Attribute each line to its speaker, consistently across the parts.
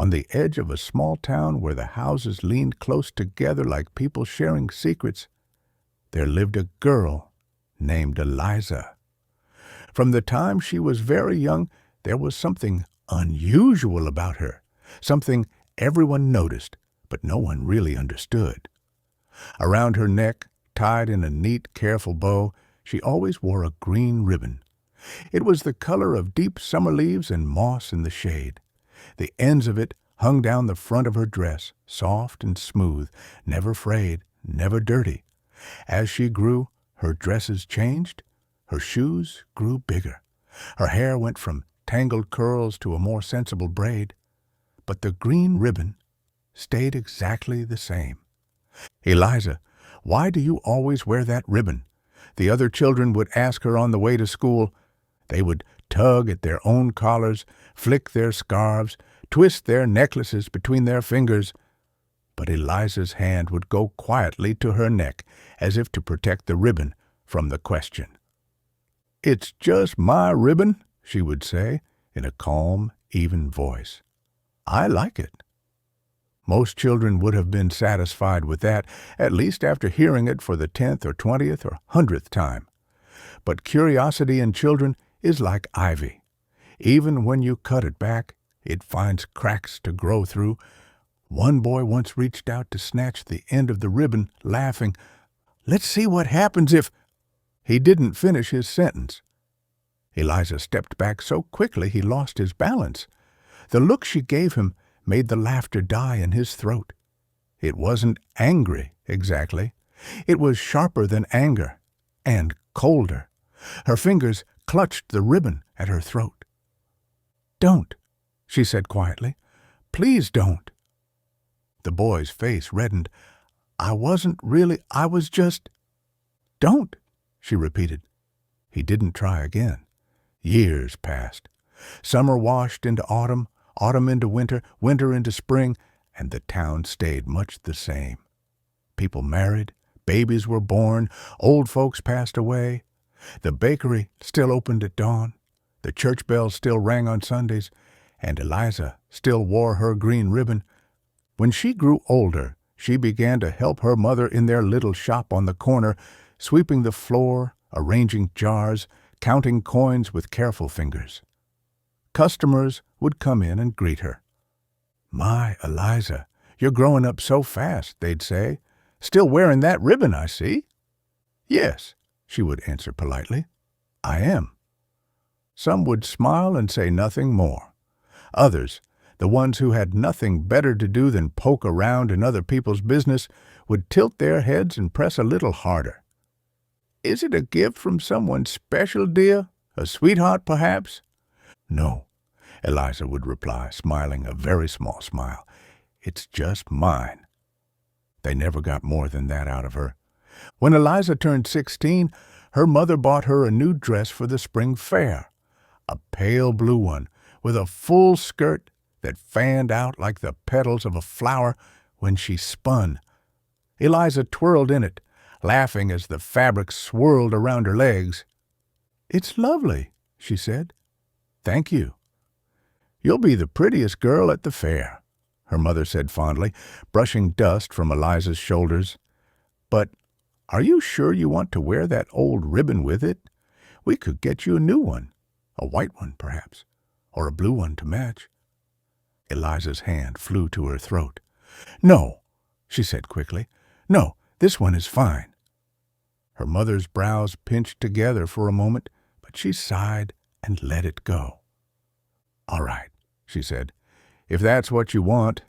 Speaker 1: On the edge of a small town where the houses leaned close together like people sharing secrets, there lived a girl named Eliza. From the time she was very young, there was something unusual about her, something everyone noticed, but no one really understood. Around her neck, tied in a neat, careful bow, she always wore a green ribbon. It was the color of deep summer leaves and moss in the shade. The ends of it hung down the front of her dress, soft and smooth, never frayed, never dirty. As she grew, her dresses changed, her shoes grew bigger. Her hair went from tangled curls to a more sensible braid. But the green ribbon stayed exactly the same. "Eliza, why do you always wear that ribbon?" the other children would ask her on the way to school. They would tug at their own collars, flick their scarves, twist their necklaces between their fingers. But Eliza's hand would go quietly to her neck, as if to protect the ribbon from the question. "It's just my ribbon," she would say, in a calm, even voice. "I like it." Most children would have been satisfied with that, at least after hearing it for the 10th or 20th or 100th time. But curiosity in children is like ivy. Even when you cut it back, it finds cracks to grow through. One boy once reached out to snatch the end of the ribbon, laughing, "Let's see what happens if—" He didn't finish his sentence. Eliza stepped back so quickly he lost his balance. The look she gave him made the laughter die in his throat. It wasn't angry, exactly. It was sharper than anger, and colder. Her fingers clutched the ribbon at her throat. "Don't," she said quietly. "Please don't." The boy's face reddened. I was just—" "Don't," she repeated. He didn't try again. Years passed. Summer washed into autumn, autumn into winter, winter into spring, and the town stayed much the same. People married, babies were born, old folks passed away. The bakery still opened at dawn, the church bells still rang on Sundays, and Eliza still wore her green ribbon. When she grew older, she began to help her mother in their little shop on the corner, sweeping the floor, arranging jars, counting coins with careful fingers. Customers would come in and greet her. "My, Eliza, you're growing up so fast," they'd say. "Still wearing that ribbon, I see." "Yes," she would answer politely. "I am." Some would smile and say nothing more. Others, the ones who had nothing better to do than poke around in other people's business, would tilt their heads and press a little harder. "Is it a gift from someone special, dear? A sweetheart, perhaps?" "No," Eliza would reply, smiling a very small smile. "It's just mine." They never got more than that out of her. When Eliza turned 16, her mother bought her a new dress for the spring fair, a pale blue one with a full skirt that fanned out like the petals of a flower when she spun. Eliza twirled in it, laughing as the fabric swirled around her legs. "It's lovely," she said. "Thank you." "You'll be the prettiest girl at the fair," her mother said fondly, brushing dust from Eliza's shoulders. "But are you sure you want to wear that old ribbon with it? We could get you a new one, a white one perhaps, or a blue one to match." Eliza's hand flew to her throat. "No," she said quickly. "No, this one is fine." Her mother's brows pinched together for a moment, but she sighed and let it go. "All right," she said, "if that's what you want."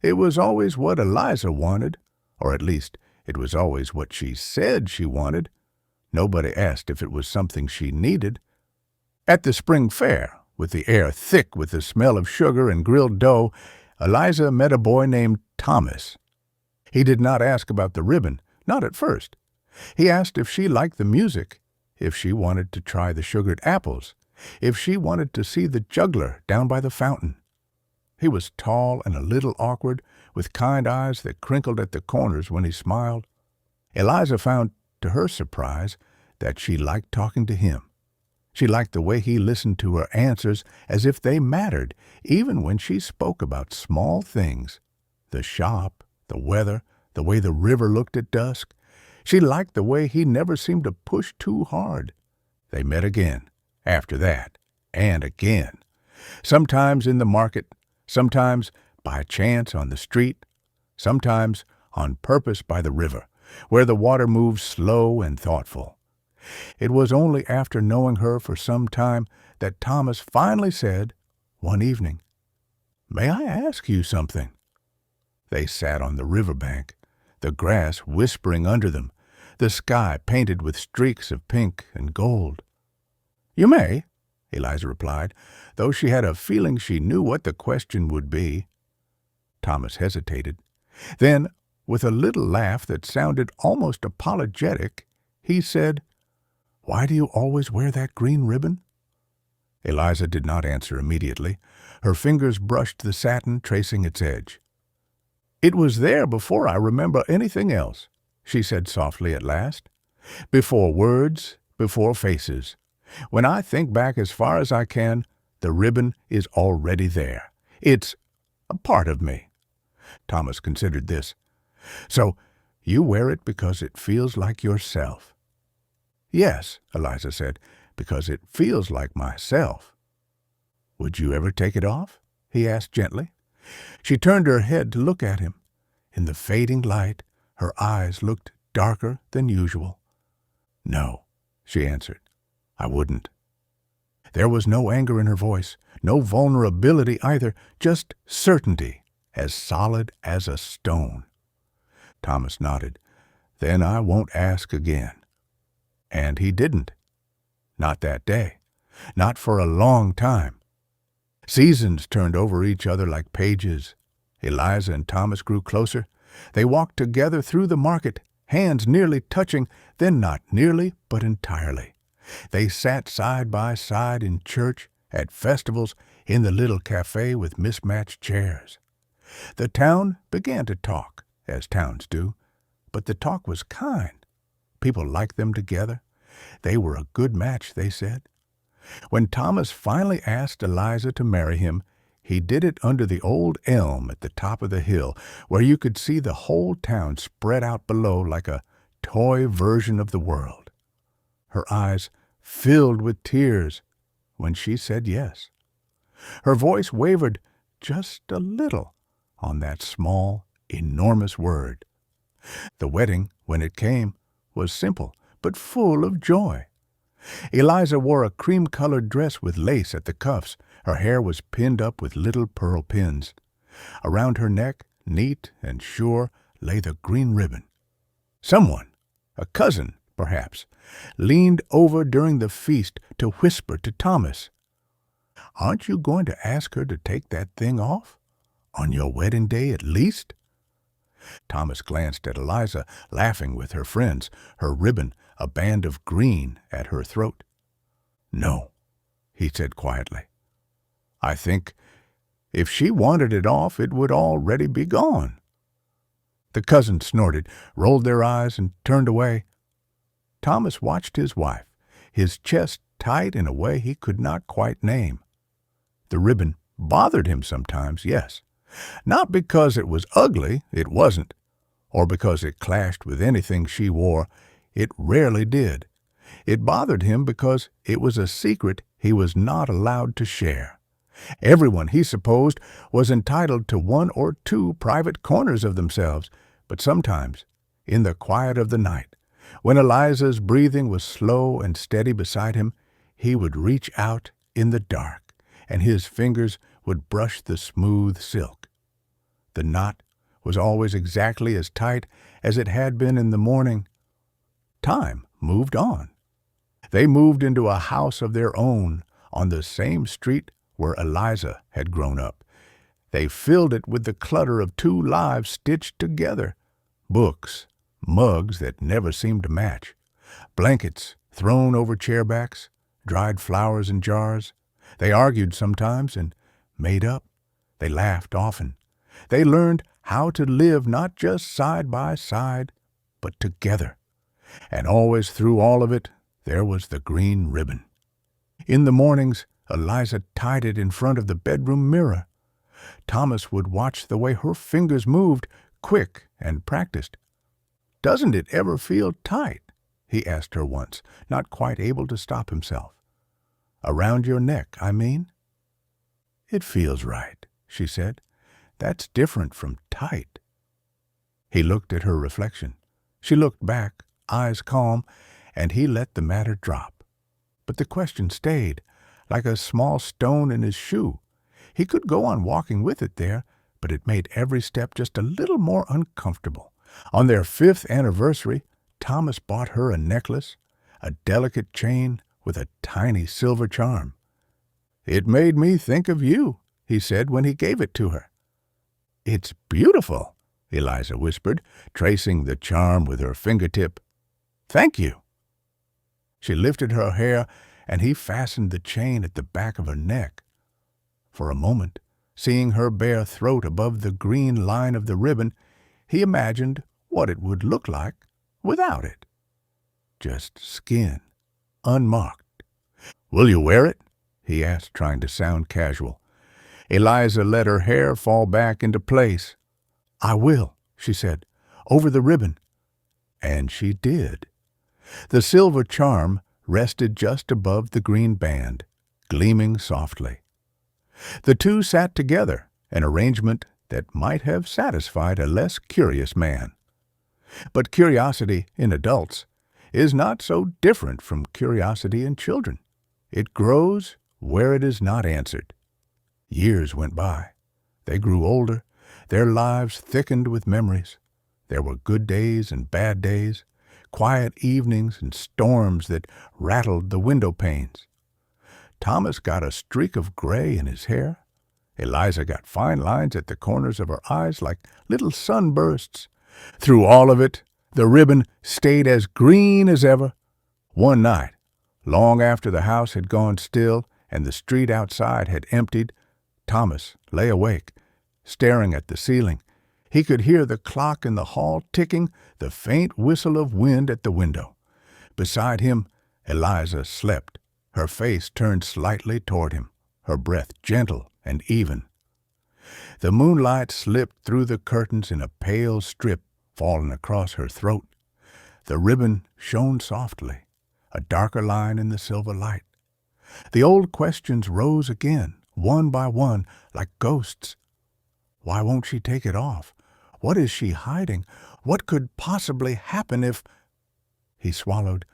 Speaker 1: It was always what Eliza wanted, or at least it was always what she said she wanted. Nobody asked if it was something she needed. At the spring fair, with the air thick with the smell of sugar and grilled dough, Eliza met a boy named Thomas. He did not ask about the ribbon, not at first. He asked if she liked the music, if she wanted to try the sugared apples, if she wanted to see the juggler down by the fountain. He was tall and a little awkward, with kind eyes that crinkled at the corners when he smiled. Eliza found, to her surprise, that she liked talking to him. She liked the way he listened to her answers as if they mattered, even when she spoke about small things. The shop, the weather, the way the river looked at dusk. She liked the way he never seemed to push too hard. They met again, after that, and again. Sometimes in the market, sometimes by chance on the street, sometimes on purpose by the river, where the water moved slow and thoughtful. It was only after knowing her for some time that Thomas finally said, one evening, "May I ask you something?" They sat on the river bank, the grass whispering under them, the sky painted with streaks of pink and gold. "You may," Eliza replied, though she had a feeling she knew what the question would be. Thomas hesitated. Then, with a little laugh that sounded almost apologetic, he said, "Why do you always wear that green ribbon?" Eliza did not answer immediately. Her fingers brushed the satin, tracing its edge. "It was there before I remember anything else," she said softly at last. "Before words, before faces. When I think back as far as I can, the ribbon is already there. It's a part of me." Thomas considered this. "So you wear it because it feels like yourself?" "Yes," Eliza said, "because it feels like myself." "Would you ever take it off?" he asked gently. She turned her head to look at him. In the fading light, her eyes looked darker than usual. "No," she answered, "I wouldn't." There was no anger in her voice, no vulnerability either, just certainty, as solid as a stone. Thomas nodded. "Then I won't ask again." And he didn't. Not that day. Not for a long time. Seasons turned over each other like pages. Eliza and Thomas grew closer. They walked together through the market, hands nearly touching, then not nearly, but entirely. They sat side by side in church, at festivals, in the little cafe with mismatched chairs. The town began to talk, as towns do, but the talk was kind. People liked them together. They were a good match, they said. When Thomas finally asked Eliza to marry him, he did it under the old elm at the top of the hill, where you could see the whole town spread out below like a toy version of the world. Her eyes filled with tears when she said yes. Her voice wavered just a little on that small, enormous word. The wedding, when it came, was simple but full of joy. Eliza wore a cream-colored dress with lace at the cuffs. Her hair was pinned up with little pearl pins. Around her neck, neat and sure, lay the green ribbon. Someone, a cousin, perhaps, leaned over during the feast to whisper to Thomas, "Aren't you going to ask her to take that thing off? On your wedding day, at least?" Thomas glanced at Eliza, laughing with her friends, her ribbon a band of green at her throat. "No," he said quietly. "I think if she wanted it off, it would already be gone." The cousins snorted, rolled their eyes, and turned away. Thomas watched his wife, his chest tight in a way he could not quite name. The ribbon bothered him sometimes, yes. Not because it was ugly, it wasn't, or because it clashed with anything she wore. It rarely did. It bothered him because it was a secret he was not allowed to share. Everyone, he supposed, was entitled to one or two private corners of themselves, but sometimes, in the quiet of the night, when Eliza's breathing was slow and steady beside him, he would reach out in the dark, and his fingers would brush the smooth silk. The knot was always exactly as tight as it had been in the morning. Time moved on. They moved into a house of their own on the same street where Eliza had grown up. They filled it with the clutter of two lives stitched together. Books, mugs that never seemed to match, blankets thrown over chairbacks, dried flowers in jars. They argued sometimes and made up. They laughed often. They learned how to live not just side by side, but together. And always through all of it, there was the green ribbon. In the mornings, Eliza tied it in front of the bedroom mirror. Thomas would watch the way her fingers moved, quick and practiced. "Doesn't it ever feel tight?" he asked her once, not quite able to stop himself. "Around your neck, I mean?" "It feels right," she said. "That's different from tight." He looked at her reflection. She looked back, eyes calm, and he let the matter drop. But the question stayed, like a small stone in his shoe. He could go on walking with it there, but it made every step just a little more uncomfortable. On their 5th anniversary, Thomas bought her a necklace, a delicate chain with a tiny silver charm. "It made me think of you," he said when he gave it to her. "It's beautiful," Eliza whispered, tracing the charm with her fingertip. "Thank you." She lifted her hair, and he fastened the chain at the back of her neck. For a moment, seeing her bare throat above the green line of the ribbon, he imagined what it would look like without it. Just skin, unmarked. "Will you wear it?" he asked, trying to sound casual. Eliza let her hair fall back into place. "I will," she said, "over the ribbon." And she did. The silver charm rested just above the green band, gleaming softly. The two sat together, an arrangement that might have satisfied a less curious man. But curiosity in adults is not so different from curiosity in children. It grows where it is not answered. Years went by. They grew older. Their lives thickened with memories. There were good days and bad days, quiet evenings and storms that rattled the window panes. Thomas got a streak of gray in his hair. Eliza got fine lines at the corners of her eyes like little sunbursts. Through all of it, the ribbon stayed as green as ever. One night, long after the house had gone still and the street outside had emptied, Thomas lay awake, staring at the ceiling. He could hear the clock in the hall ticking, the faint whistle of wind at the window. Beside him, Eliza slept, her face turned slightly toward him, her breath gentle and even. The moonlight slipped through the curtains in a pale strip fallen across her throat. The ribbon shone softly, a darker line in the silver light. The old questions rose again, one by one, like ghosts. Why won't she take it off? What is she hiding? What could possibly happen if— He swallowed.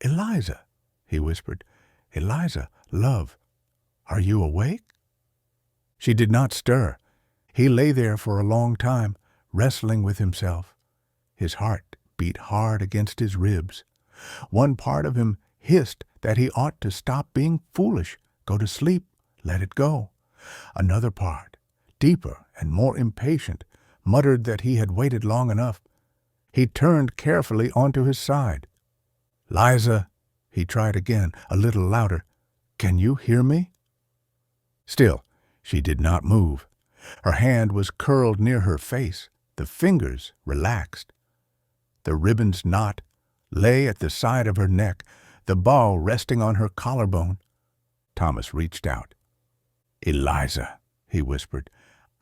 Speaker 1: "Eliza," he whispered. "Eliza, love, are you awake?" She did not stir. He lay there for a long time, wrestling with himself. His heart beat hard against his ribs. One part of him hissed that he ought to stop being foolish, go to sleep, let it go. Another part, deeper and more impatient, muttered that he had waited long enough. He turned carefully onto his side. "Liza," he tried again, a little louder. "Can you hear me?" Still, she did not move. Her hand was curled near her face, the fingers relaxed. The ribbon's knot lay at the side of her neck, the bow resting on her collarbone. Thomas reached out. "Eliza," he whispered,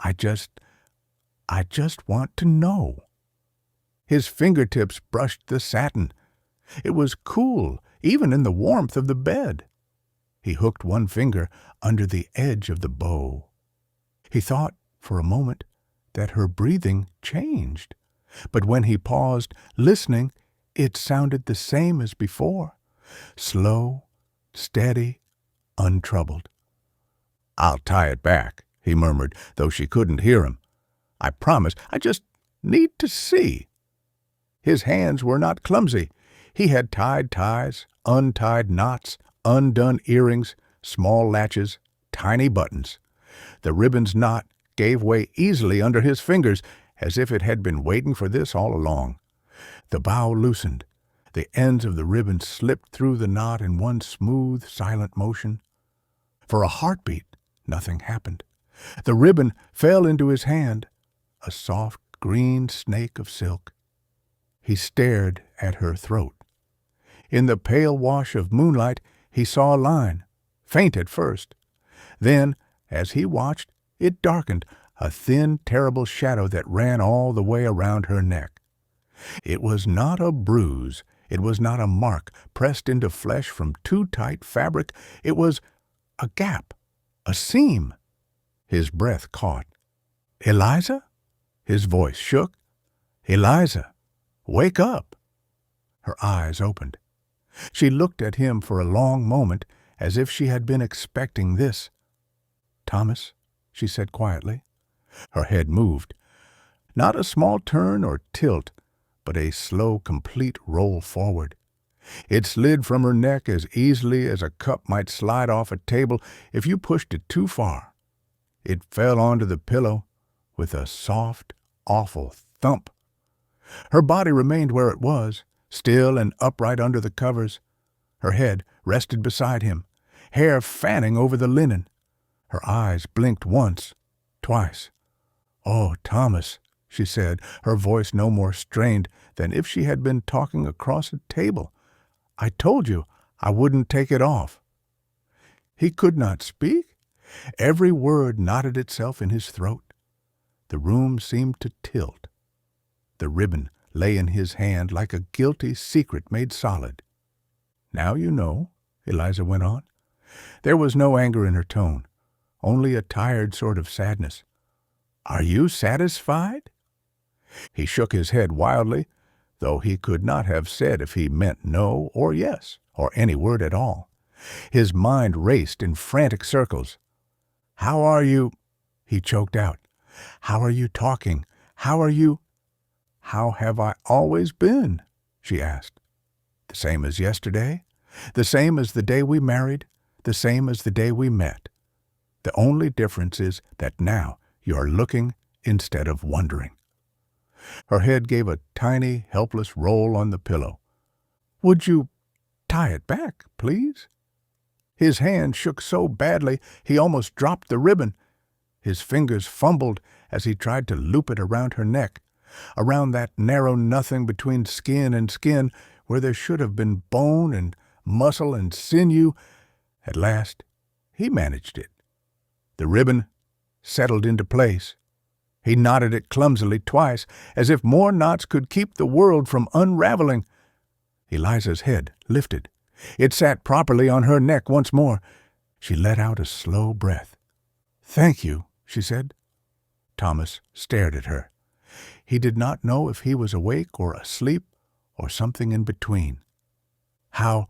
Speaker 1: I just want to know." His fingertips brushed the satin. It was cool, even in the warmth of the bed. He hooked one finger under the edge of the bow. He thought, for a moment, that her breathing changed. But when he paused, listening, it sounded the same as before. Slow, steady, untroubled. "I'll tie it back," he murmured, though she couldn't hear him. "I promise. I just need to see." His hands were not clumsy. He had tied ties, untied knots, undone earrings, small latches, tiny buttons. The ribbon's knot gave way easily under his fingers, as if it had been waiting for this all along. The bow loosened. The ends of the ribbon slipped through the knot in one smooth, silent motion. For a heartbeat, nothing happened. The ribbon fell into his hand, a soft green snake of silk. He stared at her throat. In the pale wash of moonlight, he saw a line, faint at first. Then, as he watched, it darkened, a thin, terrible shadow that ran all the way around her neck. It was not a bruise. It was not a mark pressed into flesh from too tight fabric. It was a gap, a seam. His breath caught. "Eliza?" His voice shook. "Eliza, wake up." Her eyes opened. She looked at him for a long moment, as if she had been expecting this. "Thomas," she said quietly. Her head moved. Not a small turn or tilt, but a slow, complete roll forward. It slid from her neck as easily as a cup might slide off a table if you pushed it too far. It fell onto the pillow with a soft, awful thump. Her body remained where it was, still and upright under the covers. Her head rested beside him, hair fanning over the linen. Her eyes blinked once, twice. "Oh, Thomas," she said, her voice no more strained than if she had been talking across a table. "I told you I wouldn't take it off." He could not speak. Every word knotted itself in his throat. The room seemed to tilt. The ribbon lay in his hand like a guilty secret made solid. "Now you know," Eliza went on. There was no anger in her tone, only a tired sort of sadness. "Are you satisfied?" He shook his head wildly, though he could not have said if he meant no or yes, or any word at all. His mind raced in frantic circles. "How are you?" he choked out. "How are you talking? How are you?" "How have I always been?" she asked. "The same as yesterday? The same as the day we married? The same as the day we met? The only difference is that now you are looking instead of wondering." Her head gave a tiny, helpless roll on the pillow. "Would you tie it back, please?" His hand shook so badly he almost dropped the ribbon. His fingers fumbled as he tried to loop it around her neck, around that narrow nothing between skin and skin where there should have been bone and muscle and sinew. At last he managed it. The ribbon settled into place. He knotted it clumsily twice, as if more knots could keep the world from unraveling. Eliza's head lifted. It sat properly on her neck once more. She let out a slow breath. "Thank you," she said. Thomas stared at her. He did not know if he was awake or asleep or something in between. How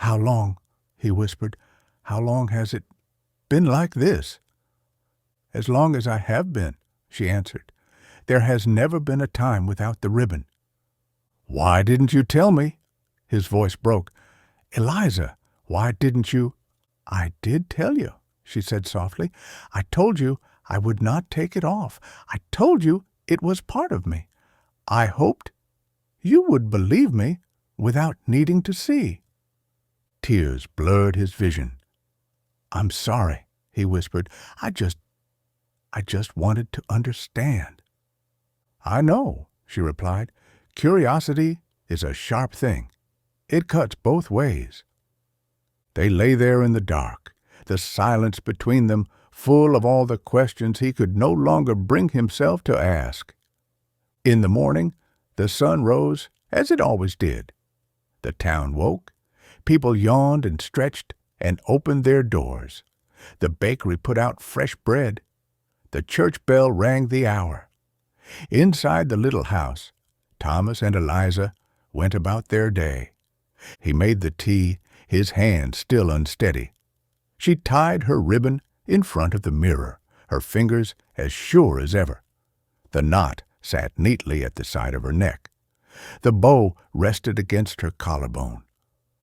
Speaker 1: long," he whispered, "how long has it been like this?" "As long as I have been," she answered. "There has never been a time without the ribbon." "Why didn't you tell me?" His voice broke. "Eliza, why didn't you?" "I did tell you," she said softly. "I told you I would not take it off. I told you it was part of me. I hoped you would believe me without needing to see." Tears blurred his vision. "I'm sorry," he whispered. I just wanted to understand." "I know," she replied. "Curiosity is a sharp thing. It cuts both ways." They lay there in the dark, the silence between them full of all the questions he could no longer bring himself to ask. In the morning, the sun rose as it always did. The town woke. People yawned and stretched and opened their doors. The bakery put out fresh bread. The church bell rang the hour. Inside the little house, Thomas and Eliza went about their day. He made the tea, his hand still unsteady. She tied her ribbon in front of the mirror, her fingers as sure as ever. The knot sat neatly at the side of her neck. The bow rested against her collarbone.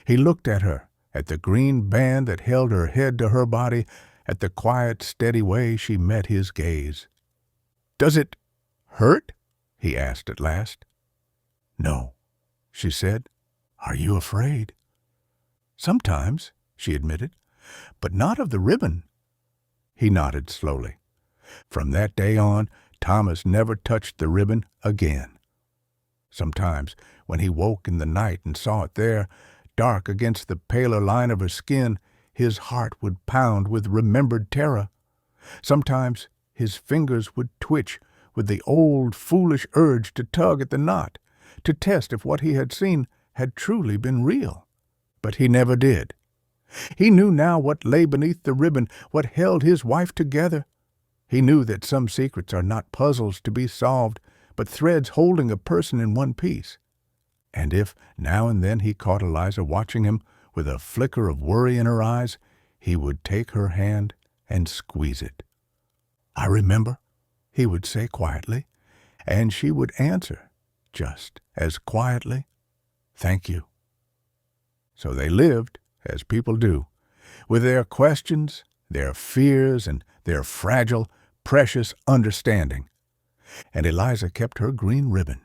Speaker 1: He looked at her, at the green band that held her head to her body, at the quiet, steady way she met his gaze. "Does it hurt?" he asked at last. "No," she said. "Are you afraid?" "Sometimes," she admitted, "but not of the ribbon." He nodded slowly. From that day on, Thomas never touched the ribbon again. Sometimes, when he woke in the night and saw it there, dark against the paler line of her skin, his heart would pound with remembered terror. Sometimes his fingers would twitch with the old foolish urge to tug at the knot, to test if what he had seen had truly been real. But he never did. He knew now what lay beneath the ribbon, what held his wife together. He knew that some secrets are not puzzles to be solved, but threads holding a person in one piece. And if now and then he caught Eliza watching him with a flicker of worry in her eyes, he would take her hand and squeeze it. "I remember," he would say quietly, and she would answer just as quietly, "Thank you." So they lived, as people do, with their questions, their fears, and their fragile, precious understanding. And Eliza kept her green ribbon,